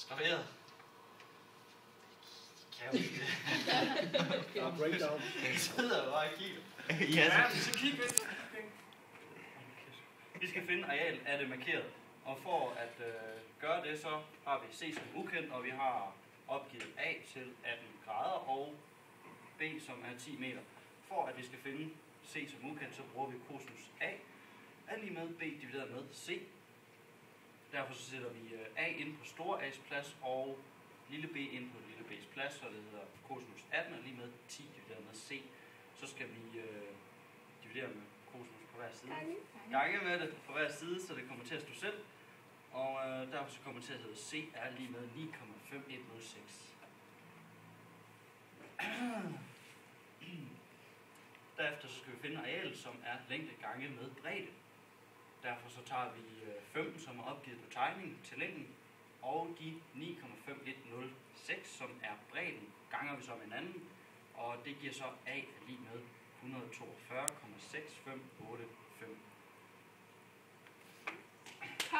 Abstraheret. Kan jeg jo ikke. Breakdown. Jeg sidder jo bare og kigger. Ja, så kig lidt. Vi skal finde areal af det markeret. Og for at gøre det, så har vi C som ukendt, og vi har opgivet A til 18 grader og B som er 10 meter. For at vi skal finde C som ukendt, så bruger vi cosinus A er lige med B divideret med C. Derfor så sætter vi A ind på store A's plads og lille b ind på lille b's plads, så det hedder cosinus 18 er lige med 10 divideret med C. Så skal vi dividere med cosinus på hver side. Gange med det på hver side, så det kommer til at stå selv. Og derfor så kommer det til at hedde C er lige med 9,5106. Derefter så skal vi finde arealet, som er længde gange med bredde. Derfor så tager vi 5, som er opgivet på tegningen, til længden, og de 9,5106, som er bredden, ganger vi så med hinanden, og det giver så A lige med 142,65855.